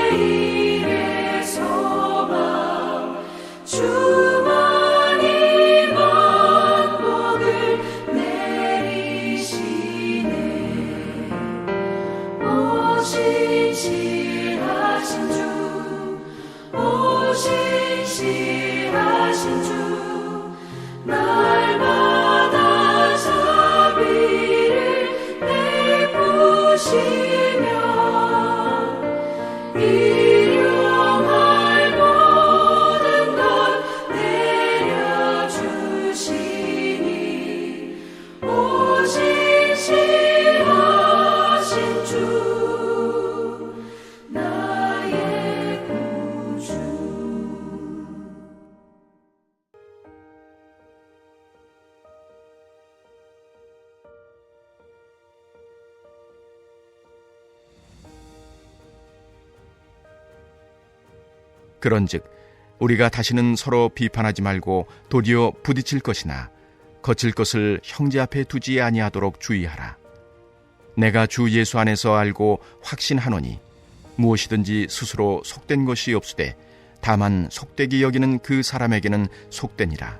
내일의 소망 주만이 만복을 내리시네. 오신 실하신 주, 오신 실하신 주, 날마다 자비를 베푸시며 일용할 모든 것 내려주시니 오신 실하신 주, 나의 구주. 그런즉 우리가 다시는 서로 비판하지 말고 도리어 부딪힐 것이나 거칠 것을 형제 앞에 두지 아니하도록 주의하라. 내가 주 예수 안에서 알고 확신하노니 무엇이든지 스스로 속된 것이 없으되 다만 속되게 여기는 그 사람에게는 속되니라.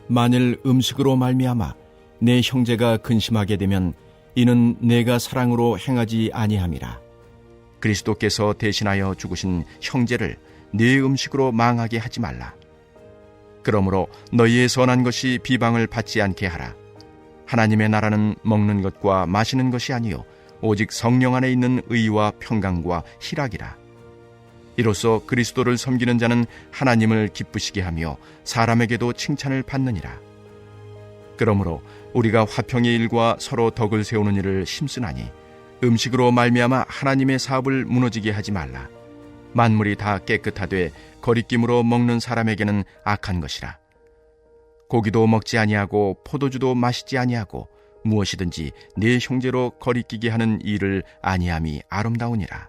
만일 음식으로 말미암아 내 형제가 근심하게 되면 이는 내가 사랑으로 행하지 아니함이라. 그리스도께서 대신하여 죽으신 형제를 네 음식으로 망하게 하지 말라. 그러므로 너희의 선한 것이 비방을 받지 않게 하라. 하나님의 나라는 먹는 것과 마시는 것이 아니요 오직 성령 안에 있는 의와 평강과 희락이라. 이로써 그리스도를 섬기는 자는 하나님을 기쁘시게 하며 사람에게도 칭찬을 받느니라. 그러므로 우리가 화평의 일과 서로 덕을 세우는 일을 힘쓰나니 음식으로 말미암아 하나님의 사업을 무너지게 하지 말라. 만물이 다 깨끗하되 거리낌으로 먹는 사람에게는 악한 것이라. 고기도 먹지 아니하고 포도주도 마시지 아니하고 무엇이든지 네 형제로 거리끼게 하는 일을 아니함이 아름다우니라.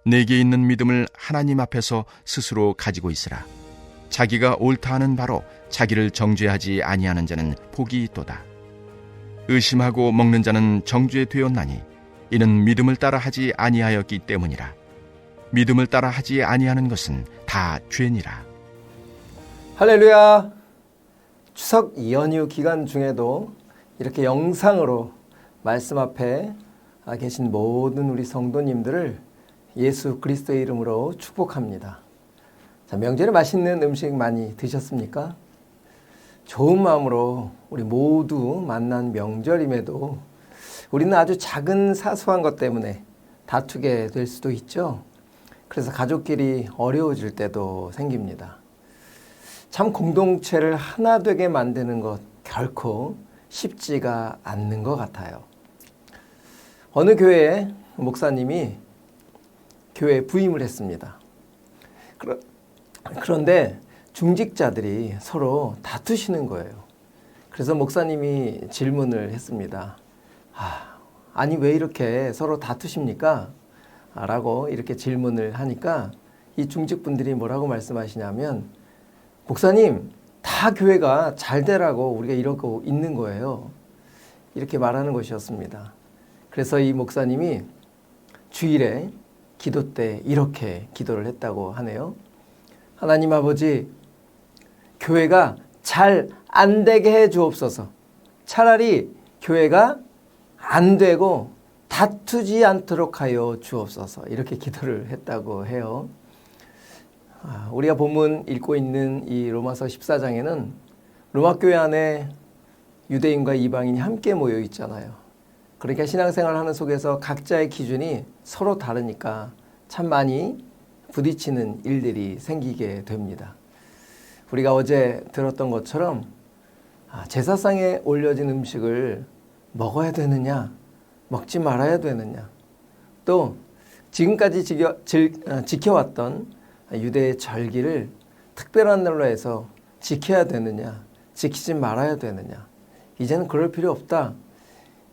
내게 있는 믿음을 하나님 앞에서 스스로 가지고 있으라. 자기가 옳다 하는 바로 자기를 정죄하지 아니하는 자는 복이 있도다. 의심하고 먹는 자는 정죄 되었나니 이는 믿음을 따라 하지 아니하였기 때문이라. 믿음을 따라 하지 아니하는 것은 다 죄니라. 할렐루야. 추석 연휴 기간 중에도 이렇게 영상으로 말씀 앞에 계신 모든 우리 성도님들을 예수 그리스도의 이름으로 축복합니다. 자, 명절에 맛있는 음식 많이 드셨습니까? 좋은 마음으로 우리 모두 만난 명절임에도 우리는 아주 작은 사소한 것 때문에 다투게 될 수도 있죠. 그래서 가족끼리 어려워질 때도 생깁니다. 참 공동체를 하나 되게 만드는 것 결코 쉽지가 않는 것 같아요. 어느 교회에 목사님이 교회에 부임을 했습니다. 그런데 중직자들이 서로 다투시는 거예요. 그래서 목사님이 질문을 했습니다. 아니 왜 이렇게 서로 다투십니까? 라고 이렇게 질문을 하니까 이 중직분들이 뭐라고 말씀하시냐면, 목사님, 다 교회가 잘 되라고 우리가 이러고 있는 거예요. 이렇게 말하는 것이었습니다. 그래서 이 목사님이 주일에 기도 때 이렇게 기도를 했다고 하네요. 하나님 아버지, 교회가 잘 안 되게 해 주옵소서. 차라리 교회가 안 되고 다투지 않도록 하여 주옵소서. 이렇게 기도를 했다고 해요. 우리가 본문 읽고 있는 이 로마서 14장에는 로마교회 안에 유대인과 이방인이 함께 모여 있잖아요. 그러니까 신앙생활 하는 속에서 각자의 기준이 서로 다르니까 참 많이 부딪히는 일들이 생기게 됩니다. 우리가 어제 들었던 것처럼 제사상에 올려진 음식을 먹어야 되느냐, 먹지 말아야 되느냐, 또 지금까지 지켜왔던 유대의 절기를 특별한 날로 해서 지켜야 되느냐, 지키지 말아야 되느냐, 이제는 그럴 필요 없다.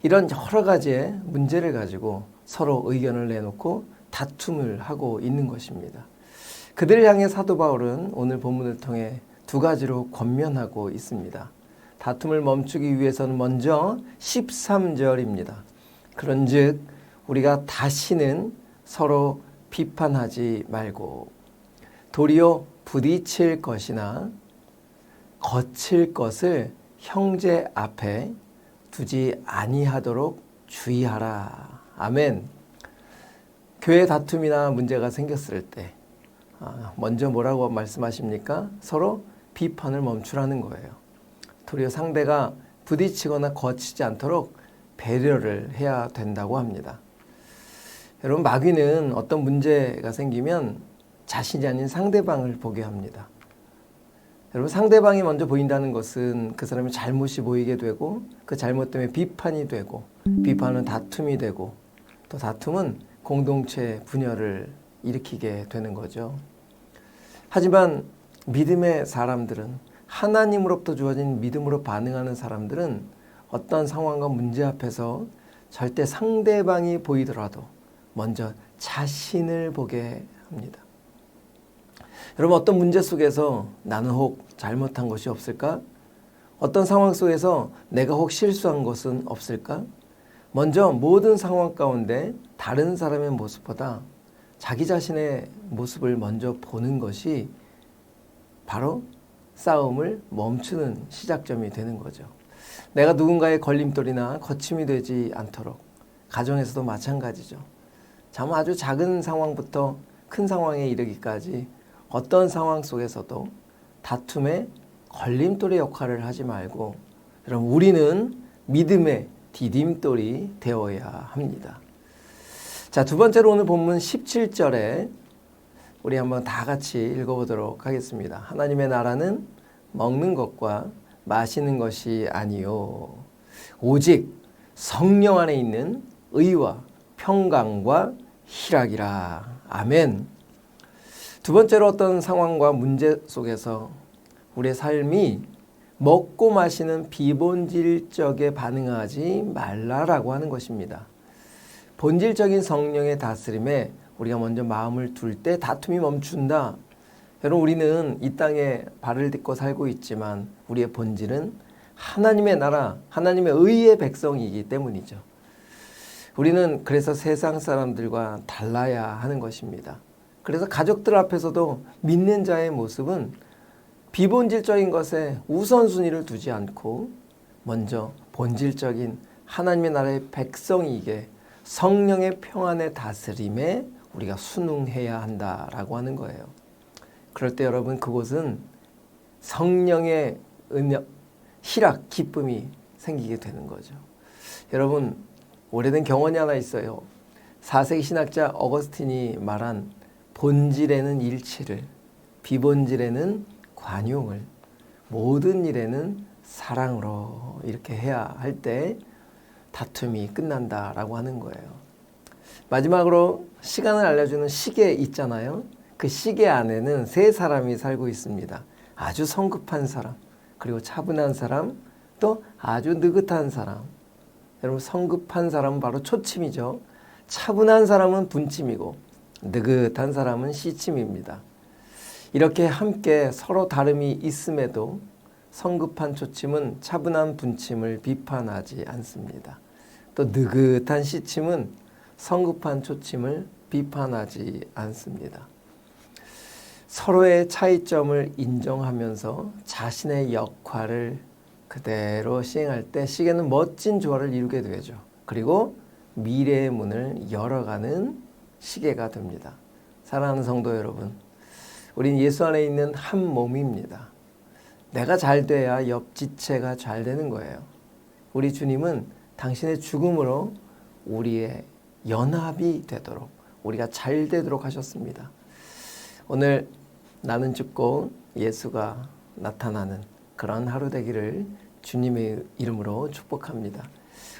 이런 여러 가지의 문제를 가지고 서로 의견을 내놓고 다툼을 하고 있는 것입니다. 그들을 향해 사도 바울은 오늘 본문을 통해 두 가지로 권면하고 있습니다. 다툼을 멈추기 위해서는 먼저 13절입니다. 그런즉 우리가 다시는 서로 비판하지 말고 도리어 부딪힐 것이나 거칠 것을 형제 앞에 두지 아니하도록 주의하라. 아멘. 교회 다툼이나 문제가 생겼을 때 먼저 뭐라고 말씀하십니까? 서로 비판을 멈추라는 거예요. 도리어 상대가 부딪히거나 거치지 않도록 배려를 해야 된다고 합니다. 여러분, 마귀는 어떤 문제가 생기면 자신이 아닌 상대방을 보게 합니다. 여러분, 상대방이 먼저 보인다는 것은 그 사람의 잘못이 보이게 되고 그 잘못 때문에 비판이 되고 비판은 다툼이 되고 또 다툼은 공동체 분열을 일으키게 되는 거죠. 하지만 믿음의 사람들은, 하나님으로부터 주어진 믿음으로 반응하는 사람들은 어떤 상황과 문제 앞에서 절대 상대방이 보이더라도 먼저 자신을 보게 합니다. 여러분, 어떤 문제 속에서 나는 혹 잘못한 것이 없을까? 어떤 상황 속에서 내가 혹 실수한 것은 없을까? 먼저 모든 상황 가운데 다른 사람의 모습보다 자기 자신의 모습을 먼저 보는 것이 바로 싸움을 멈추는 시작점이 되는 거죠. 내가 누군가의 걸림돌이나 거침이 되지 않도록, 가정에서도 마찬가지죠. 참 아주 작은 상황부터 큰 상황에 이르기까지 어떤 상황 속에서도 다툼의 걸림돌의 역할을 하지 말고, 여러분, 우리는 믿음의 디딤돌이 되어야 합니다. 자, 두 번째로 오늘 본문 17절에 우리 한번 다 같이 읽어보도록 하겠습니다. 하나님의 나라는 먹는 것과 마시는 것이 아니요 오직 성령 안에 있는 의와 평강과 희락이라. 아멘. 두 번째로 어떤 상황과 문제 속에서 우리의 삶이 먹고 마시는 비본질적에 반응하지 말라라고 하는 것입니다. 본질적인 성령의 다스림에 우리가 먼저 마음을 둘 때 다툼이 멈춘다. 여러분, 우리는 이 땅에 발을 딛고 살고 있지만 우리의 본질은 하나님의 나라, 하나님의 의의 백성이기 때문이죠. 우리는 그래서 세상 사람들과 달라야 하는 것입니다. 그래서 가족들 앞에서도 믿는 자의 모습은 비본질적인 것에 우선순위를 두지 않고 먼저 본질적인 하나님의 나라의 백성이게 성령의 평안의 다스림에 우리가 순응해야 한다라고 하는 거예요. 그럴 때 여러분, 그곳은 성령의 은혜, 희락, 기쁨이 생기게 되는 거죠. 여러분, 오래된 경언이 하나 있어요. 4세기 신학자 어거스틴이 말한 본질에는 일치를, 비본질에는 관용을, 모든 일에는 사랑으로 이렇게 해야 할 때 다툼이 끝난다라고 하는 거예요. 마지막으로 시간을 알려주는 시계 있잖아요. 그 시계 안에는 세 사람이 살고 있습니다. 아주 성급한 사람, 그리고 차분한 사람, 또 아주 느긋한 사람. 여러분, 성급한 사람은 바로 초침이죠. 차분한 사람은 분침이고 느긋한 사람은 시침입니다. 이렇게 함께 서로 다름이 있음에도 성급한 초침은 차분한 분침을 비판하지 않습니다. 또 느긋한 시침은 성급한 초침을 비판하지 않습니다. 서로의 차이점을 인정하면서 자신의 역할을 그대로 시행할 때 시계는 멋진 조화를 이루게 되죠. 그리고 미래의 문을 열어가는 시계가 됩니다. 사랑하는 성도 여러분, 우린 예수 안에 있는 한 몸입니다. 내가 잘 돼야 옆 지체가 잘 되는 거예요. 우리 주님은 당신의 죽음으로 우리의 연합이 되도록, 우리가 잘 되도록 하셨습니다. 오늘 나는 죽고 예수가 나타나는 그런 하루 되기를 주님의 이름으로 축복합니다.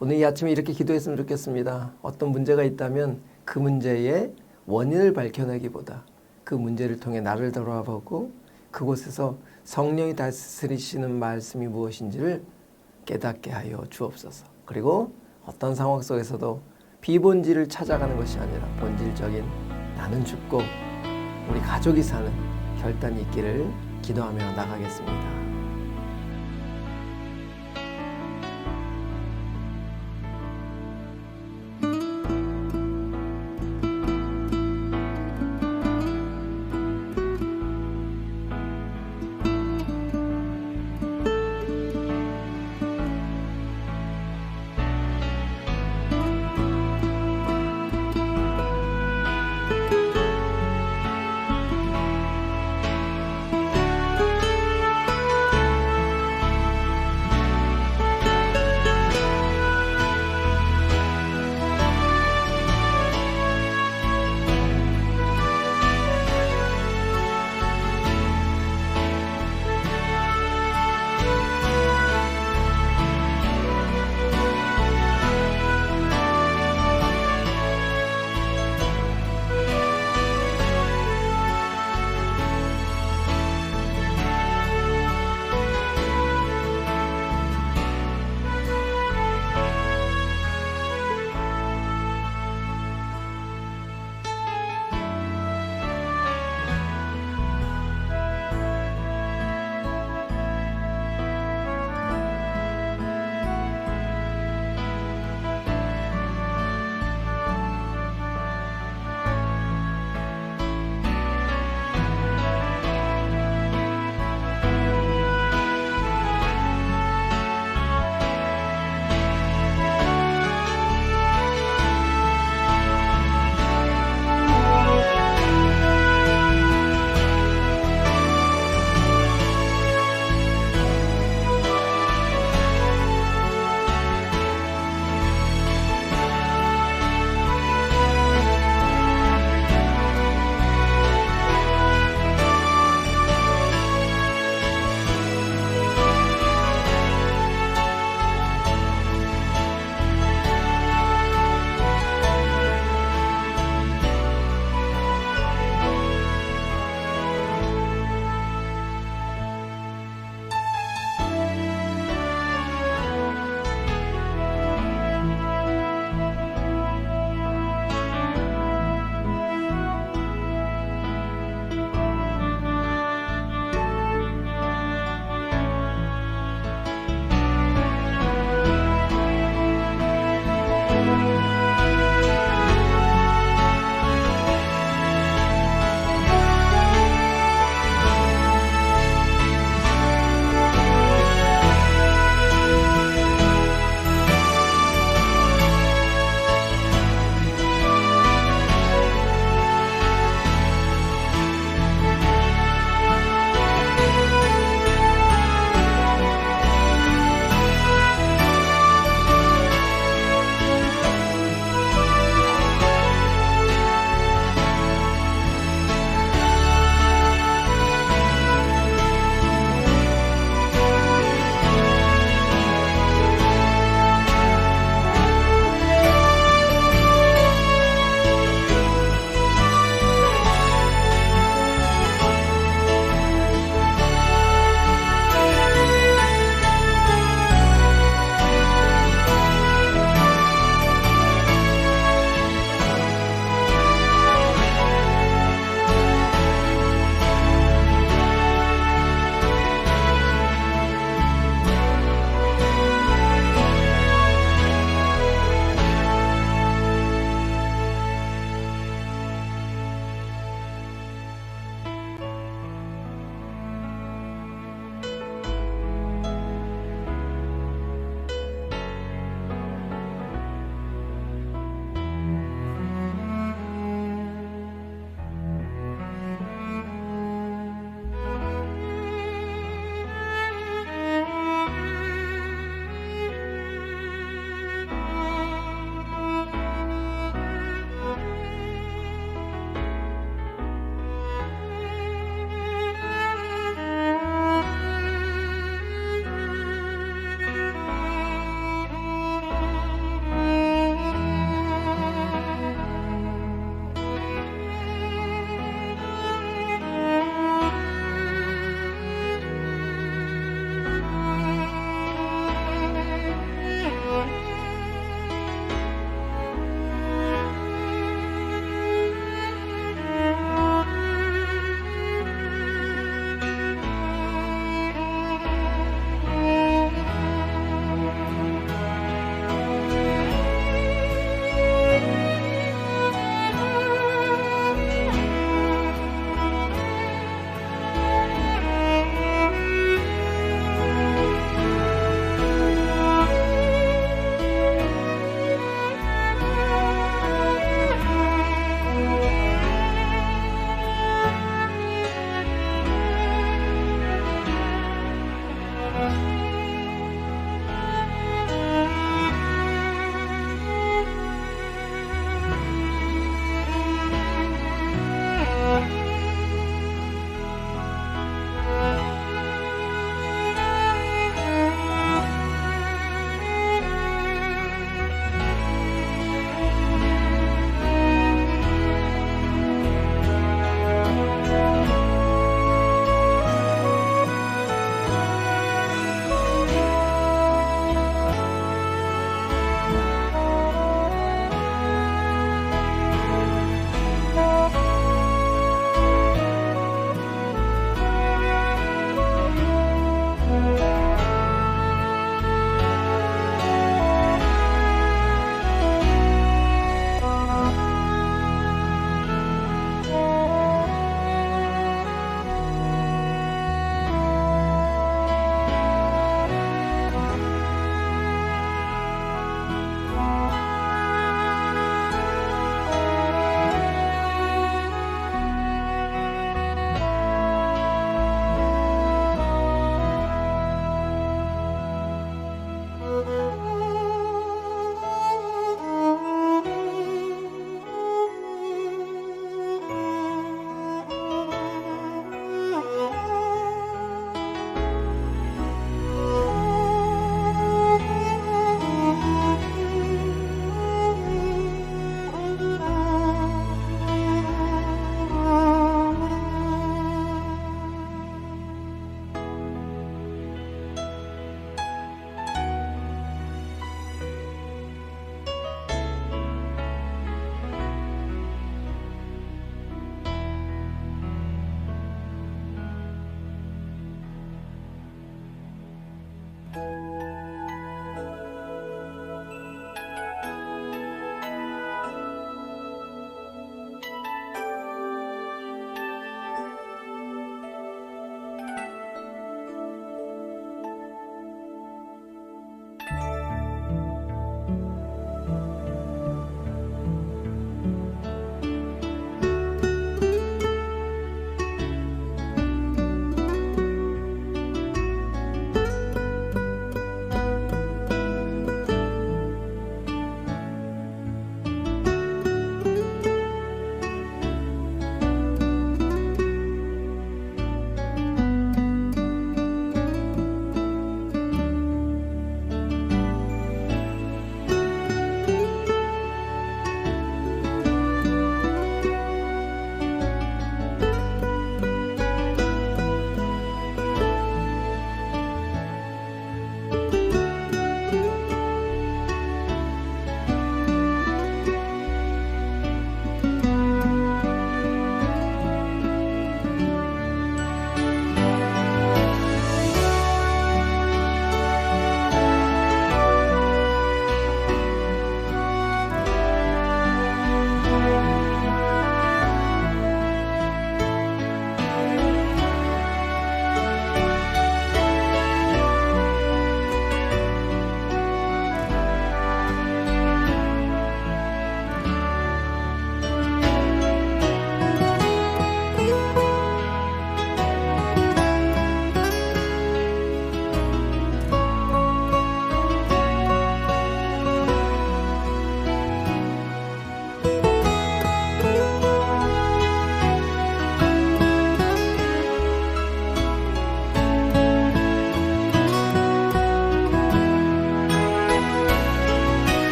오늘 이 아침에 이렇게 기도했으면 좋겠습니다. 어떤 문제가 있다면 그 문제의 원인을 밝혀내기보다 그 문제를 통해 나를 돌아보고 그곳에서 성령이 다스리시는 말씀이 무엇인지를 깨닫게 하여 주옵소서. 그리고 어떤 상황 속에서도 비본질을 찾아가는 것이 아니라 본질적인 나는 죽고 우리 가족이 사는 결단이 있기를 기도하며 나가겠습니다.